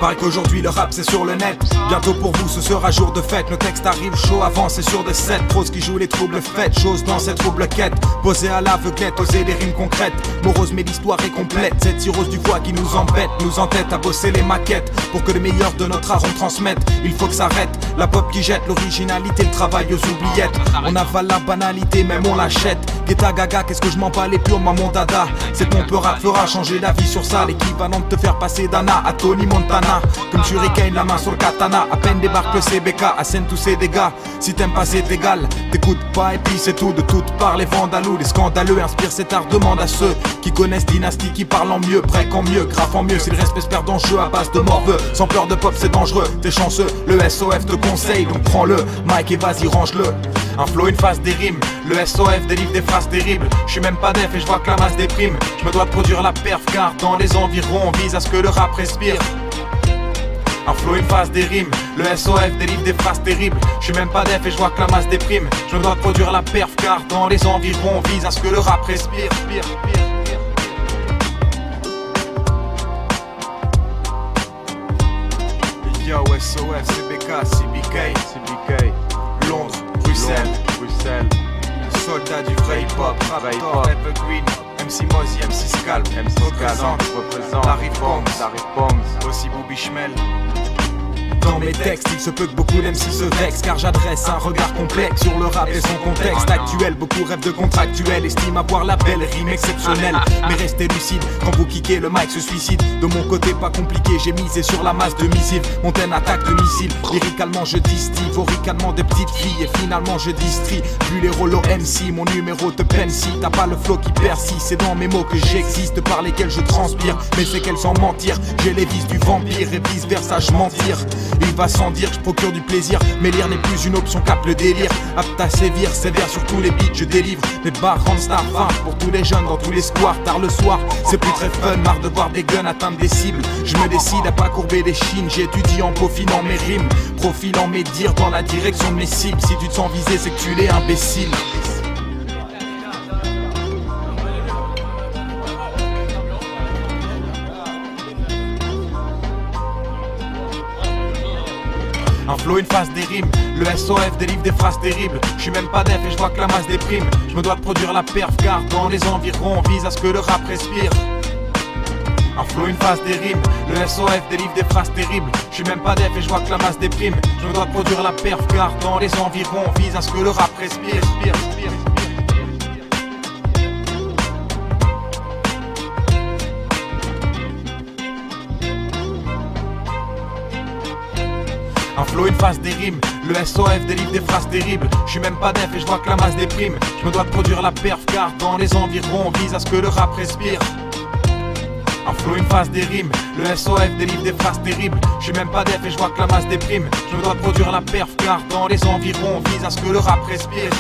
Paraît qu'aujourd'hui le rap c'est sur le net. Bientôt pour vous ce sera jour de fête. Nos textes arrivent chaud, avancés sur des sets. Prose qui joue les troubles fêtes, chose dans cette trouble quête. Posé à l'aveuglette, oser des rimes concrètes. Morose mais l'histoire est complète. Cette cirrhose du voix qui nous embête, nous entête à bosser les maquettes. Pour que le meilleur de notre art on transmette, il faut que ça arrête. La pop qui jette l'originalité, le travail aux oubliettes. On avale la banalité, même on l'achète. Guetta gaga, qu'est-ce que je m'en bats les purs, maman dada. C'est ton peu rap fera changer la vie sur ça. L'équivalent de te faire passer d'Anna à Tony Montana. Comme Shuriken, la main sur le katana. À peine débarque le CBK, assène tous ces dégâts. Si t'aimes pas c'est égal, t'écoutes pas et puis c'est tout. De toutes parts les vandalous, les scandaleux inspirent cet art, demande à ceux qui connaissent Dynasty, qui parlent en mieux, break en mieux, graphe en mieux. Si le respect se perd en jeu à base de morveux, sans peur de pop c'est dangereux, t'es chanceux. Le SOF te conseille donc prends-le, Mike et vas-y range-le. Un flow, une phase des rimes, le SOF délivre des phrases terribles. Je suis même pas def et je vois que la masse déprime. Je me dois de produire la perf car dans les environs on vise à ce que le rap respire. Un flow, une phase des rimes, le SOF délivre des phrases terribles. Je suis même pas def et je vois que la masse déprime. Je me dois de produire la perf car dans les environs on vise à ce que le rap respire. Yo SOF, CBK, CBK, Londres, Bruxelles, soldat du vrai hip-hop, Raptor, Evergreen, MC Mozzie, MC Scalp, représente, Larry Bombs, aussi Booby Schmel. Dans mes textes, il se peut que beaucoup d'MC se vexent, car j'adresse un regard complexe sur le rap et son contexte actuel. Beaucoup rêvent de contractuels, estiment avoir la belle rime exceptionnelle. Mais restez lucide, quand vous kickez le mic se suicide. De mon côté pas compliqué, j'ai misé sur la masse de missiles. Montaine attaque de missiles, lyricalement je distille, voricalement des petites filles. Et finalement je distrie, vu les rôles MC, mon numéro te peine si t'as pas le flow qui persiste. C'est dans mes mots que j'existe, par lesquels je transpire. Mais c'est qu'elles sans mentir, j'ai les vices du vampire et vice versa je mentir. Il va sans dire, je procure du plaisir. Mais lire n'est plus une option, cap le délire. Apte à sévir, sévère sur tous les beats, je délivre. Mes barres rendent star fin pour tous les jeunes dans tous les squares. Tard le soir, c'est plus très fun, marre de voir des guns atteindre des cibles. Je me décide à pas courber les chines. J'étudie en peaufinant mes rimes, profilant mes dires dans la direction de mes cibles. Si tu te sens visé, c'est que tu l'es imbécile. Un flow, une phase des rimes, le SOF délivre des phrases terribles. Je suis même pas def et je vois que la masse déprime. Je me dois de produire la perf car dans les environs on vise à ce que le rap respire. Un flow, une phase des rimes, le SOF délivre des phrases terribles. Je suis même pas def et je vois que la masse déprime. Je me dois de produire la perf car dans les environs on vise à ce que le rap respire. Un flow, une phase des rimes, le SOF délivre des phrases terribles. Je suis même pas def et je vois que la masse déprime. Je me dois de produire la perf car dans les environs on vise à ce que le rap respire. Un flow, une phase des rimes, le SOF délivre des phrases terribles. Je suis même pas def et je vois que la masse déprime. Je me dois de produire la perf car dans les environs on vise à ce que le rap respire.